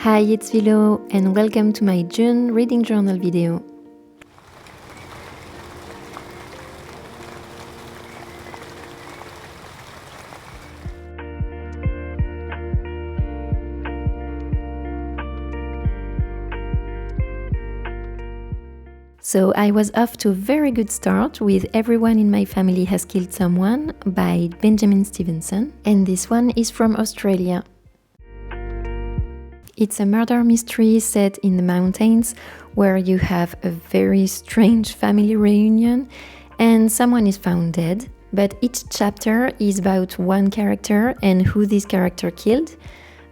Hi, it's Filo and welcome to my June reading journal video. So I was off to a very good start with Everyone in My Family Has Killed Someone by Benjamin Stevenson, and this one is from Australia. It's a murder mystery set in the mountains where you have a very strange family reunion and someone is found dead, but each chapter is about one character and who this character killed,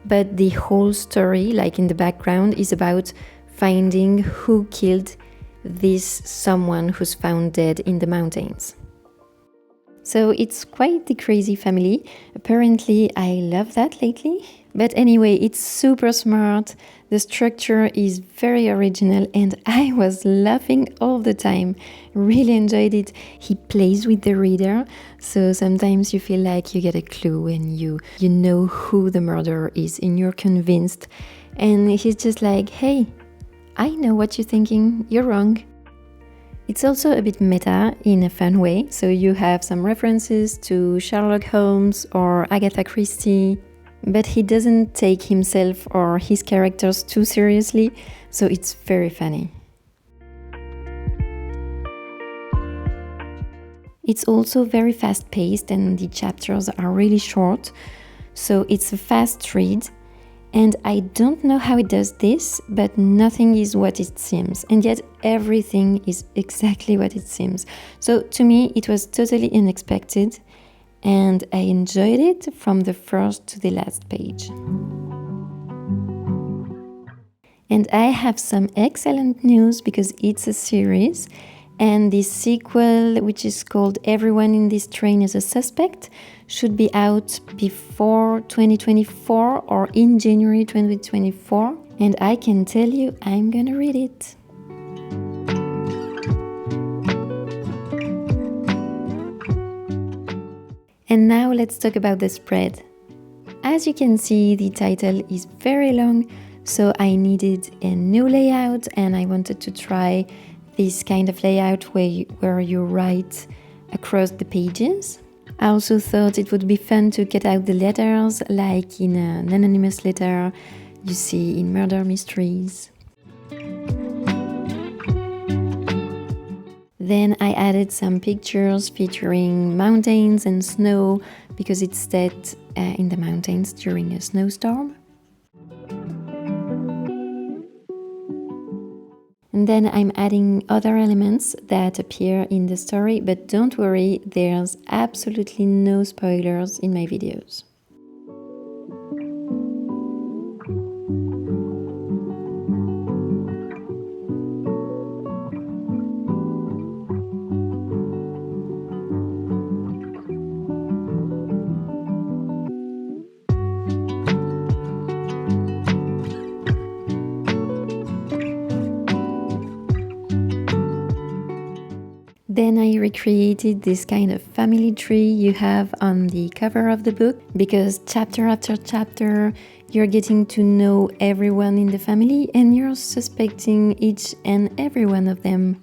but the whole story, like in the background, is about finding who killed this someone who's found dead in the mountains. So it's quite the crazy family. Apparently I love that lately. But anyway, it's super smart, the structure is very original and I was laughing all the time. Really enjoyed it. He plays with the reader, so sometimes you feel like you get a clue and you know who the murderer is and you're convinced. And he's just like, hey, I know what you're thinking, you're wrong. It's also a bit meta in a fun way, so you have some references to Sherlock Holmes or Agatha Christie, but he doesn't take himself or his characters too seriously, so it's very funny. It's also very fast-paced and the chapters are really short, so it's a fast read. And I don't know how it does this, but nothing is what it seems, and yet everything is exactly what it seems. So to me, it was totally unexpected, and I enjoyed it from the first to the last page. And I have some excellent news because it's a series, and the sequel, which is called Everyone in This Train is a Suspect, should be out before 2024 or in January 2024. And I can tell you, I'm gonna read it. And now let's talk about the spread. As you can see, the title is very long, so I needed a new layout and I wanted to try this kind of layout where you write across the pages. I also thought it would be fun to cut out the letters like in an anonymous letter you see in murder mysteries. Then I added some pictures featuring mountains and snow because it's set in the mountains during a snowstorm. And then I'm adding other elements that appear in the story, but don't worry, there's absolutely no spoilers in my videos. Then I recreated this kind of family tree you have on the cover of the book, because chapter after chapter you're getting to know everyone in the family and you're suspecting each and every one of them.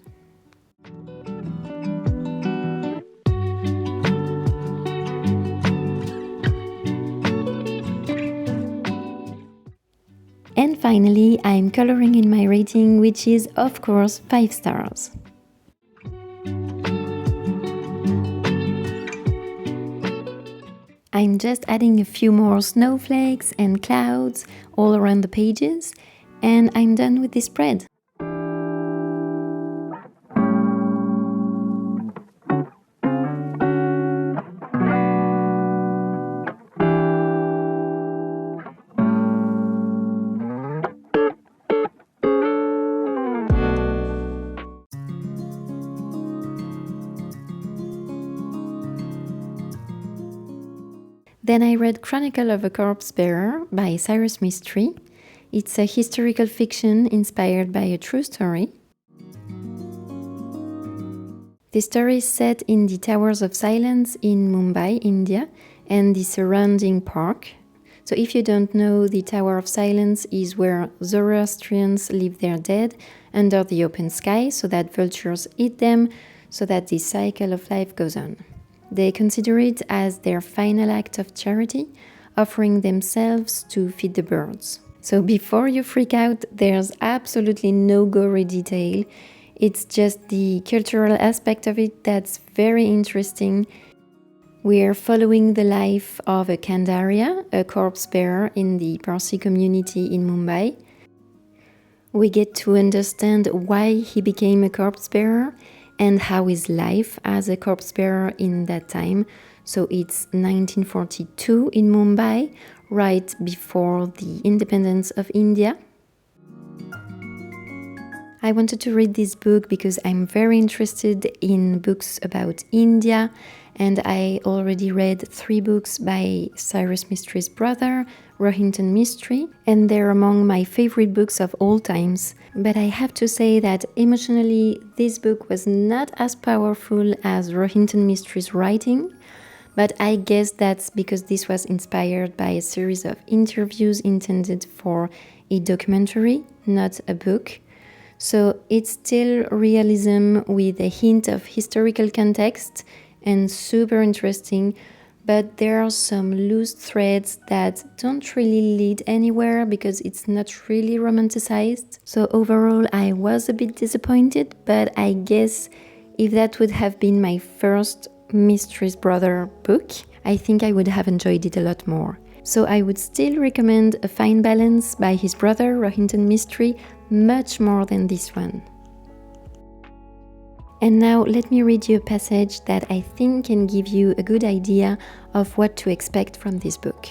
And finally, I'm coloring in my rating, which is of course 5 stars. I'm just adding a few more snowflakes and clouds all around the pages, and I'm done with this spread. Then I read Chronicle of a Corpse Bearer by Cyrus Mystery. It's a historical fiction inspired by a true story. The story is set in the Towers of Silence in Mumbai, India, and the surrounding park. So if you don't know, the Tower of Silence is where Zoroastrians leave their dead under the open sky so that vultures eat them, so that the cycle of life goes on. They consider it as their final act of charity, offering themselves to feed the birds. So before you freak out, there's absolutely no gory detail. It's just the cultural aspect of it that's very interesting. We're following the life of a Kandaria, a corpse bearer in the Parsi community in Mumbai. We get to understand why he became a corpse bearer and how his life as a corpse bearer in that time. So it's 1942 in Mumbai, right before the independence of India. I wanted to read this book because I'm very interested in books about India, and I already read 3 books by Cyrus Mistry's brother, Rohinton Mistry, and they're among my favorite books of all times. But I have to say that emotionally, this book was not as powerful as Rohinton Mistry's writing, but I guess that's because this was inspired by a series of interviews intended for a documentary, not a book. So it's still realism with a hint of historical context and super interesting, but there are some loose threads that don't really lead anywhere because it's not really romanticized. So overall, I was a bit disappointed, but I guess if that would have been my first Mistry's brother book, I think I would have enjoyed it a lot more. So I would still recommend A Fine Balance by his brother Rohinton Mistry much more than this one. And now let me read you a passage that I think can give you a good idea of what to expect from this book.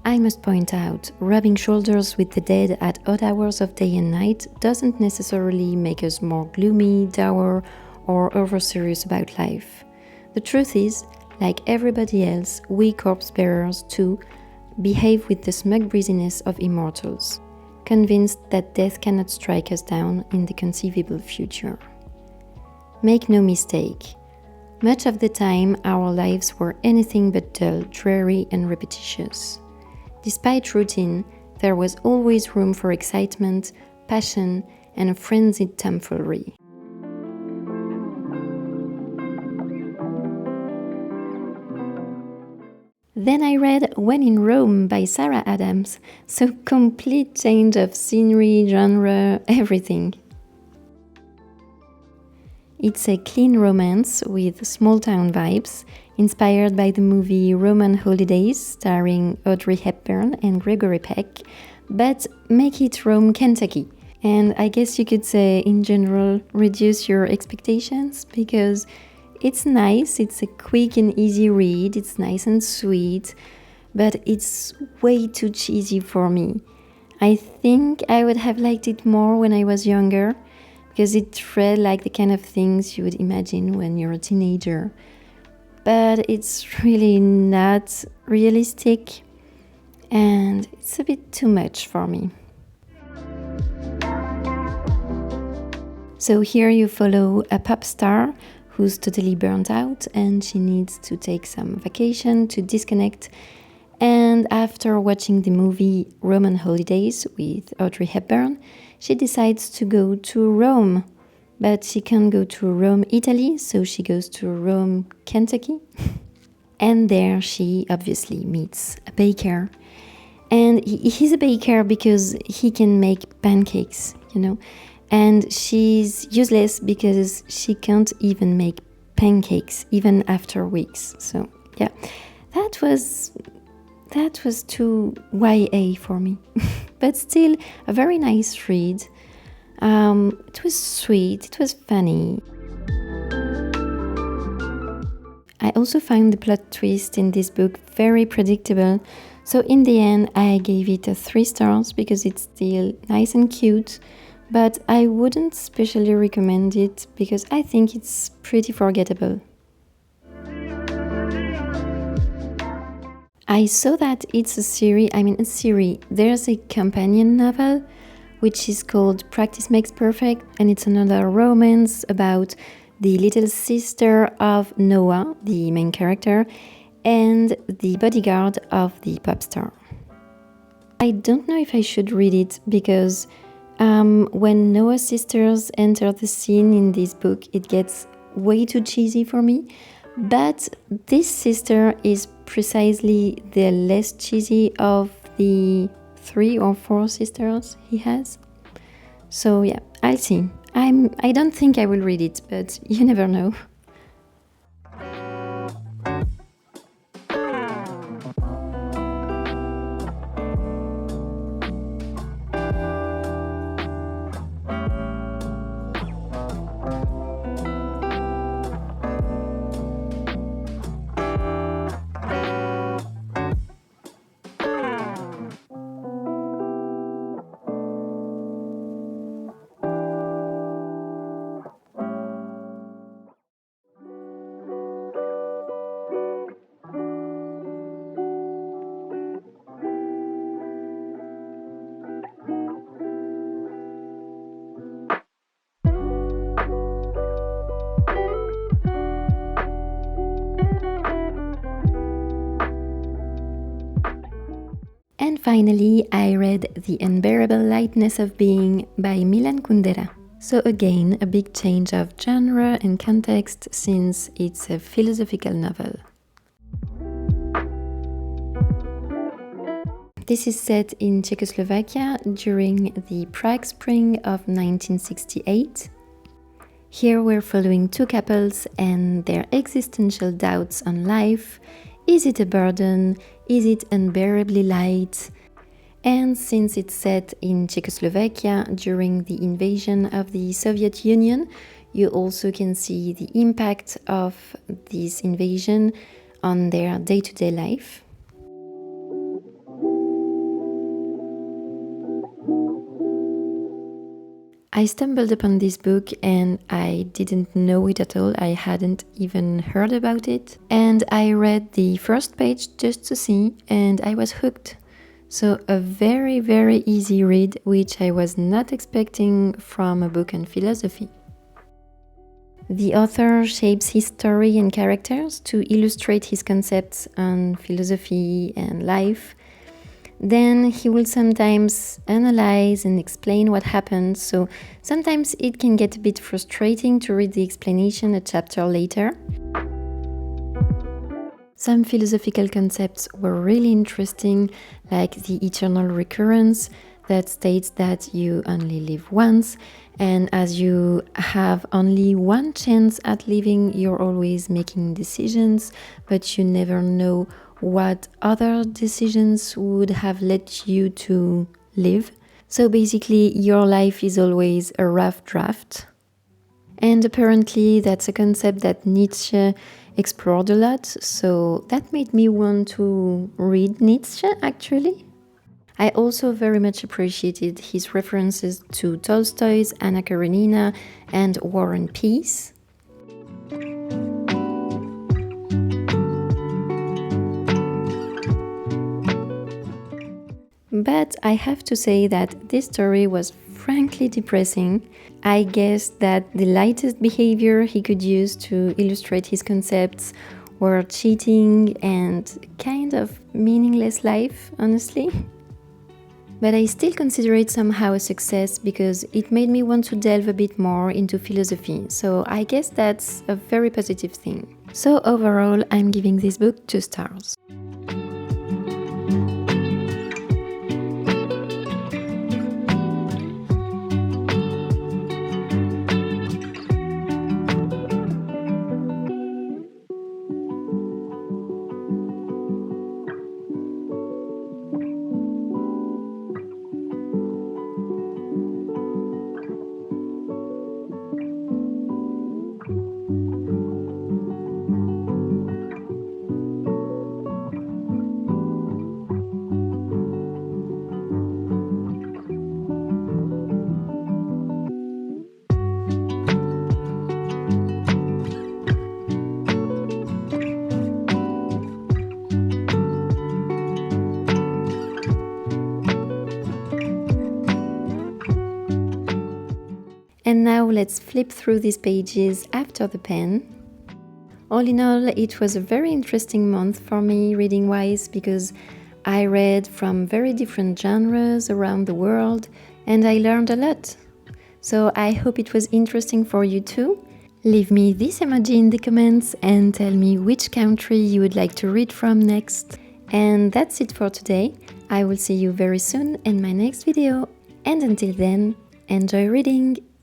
I must point out, rubbing shoulders with the dead at odd hours of day and night doesn't necessarily make us more gloomy, dour, or over-serious about life. The truth is, like everybody else, we corpse bearers too behave with the smug breeziness of immortals, convinced that death cannot strike us down in the conceivable future. Make no mistake, much of the time our lives were anything but dull, dreary, and repetitious. Despite routine, there was always room for excitement, passion, and a frenzied tomfoolery. Then I read When in Rome by Sarah Adams, so complete change of scenery, genre, everything. It's a clean romance with small-town vibes, inspired by the movie Roman Holidays, starring Audrey Hepburn and Gregory Peck, but make it Rome, Kentucky. And I guess you could say, in general, reduce your expectations, because it's nice, it's a quick and easy read, it's nice and sweet, but it's way too cheesy for me. I think I would have liked it more when I was younger, because it read like the kind of things you would imagine when you're a teenager. But it's really not realistic, and it's a bit too much for me. So here you follow a pop star who's totally burnt out and she needs to take some vacation to disconnect. And after watching the movie Roman Holidays with Audrey Hepburn, she decides to go to Rome. But she can't go to Rome, Italy, so she goes to Rome, Kentucky. And there she obviously meets a baker. And he's a baker because he can make pancakes, And she's useless because she can't even make pancakes, even after weeks. So, yeah, that was too YA for me. But still, a very nice read. It was sweet, it was funny. I also found the plot twist in this book very predictable. So in the end, I gave it 3 stars because it's still nice and cute. But I wouldn't specially recommend it because I think it's pretty forgettable. I saw that it's a series. There's a companion novel which is called Practice Makes Perfect, and it's another romance about the little sister of Noah, the main character, and the bodyguard of the pop star. I don't know if I should read it because when Noah's sisters enter the scene in this book, it gets way too cheesy for me. But this sister is precisely the less cheesy of the 3 or 4 sisters he has. So yeah, I'll see. I don't think I will read it, but you never know. And finally, I read The Unbearable Lightness of Being by Milan Kundera. So again, a big change of genre and context since it's a philosophical novel. This is set in Czechoslovakia during the Prague Spring of 1968. Here we're following 2 couples and their existential doubts on life. Is it a burden? Is it unbearably light? And since it's set in Czechoslovakia during the invasion of the Soviet Union, you also can see the impact of this invasion on their day-to-day life. I stumbled upon this book and I didn't know it at all. I hadn't even heard about it. And I read the first page just to see, and I was hooked. So a very, very easy read, which I was not expecting from a book on philosophy. The author shapes his story and characters to illustrate his concepts on philosophy and life. Then he will sometimes analyze and explain what happened, so sometimes it can get a bit frustrating to read the explanation a chapter later. Some philosophical concepts were really interesting, like the eternal recurrence that states that you only live once, and as you have only one chance at living, you're always making decisions, but you never know what other decisions would have led you to live. So basically, your life is always a rough draft. And apparently, that's a concept that Nietzsche explored a lot, so that made me want to read Nietzsche, actually. I also very much appreciated his references to Tolstoy's Anna Karenina and War and Peace. But I have to say that this story was frankly depressing. I guess that the lightest behavior he could use to illustrate his concepts were cheating and kind of meaningless life, honestly. But I still consider it somehow a success because it made me want to delve a bit more into philosophy, so I guess that's a very positive thing. So overall, I'm giving this book 2 stars. And now let's flip through these pages after the pen. All in all, it was a very interesting month for me reading-wise because I read from very different genres around the world and I learned a lot. So I hope it was interesting for you too. Leave me this emoji in the comments and tell me which country you would like to read from next. And that's it for today. I will see you very soon in my next video. And until then, enjoy reading!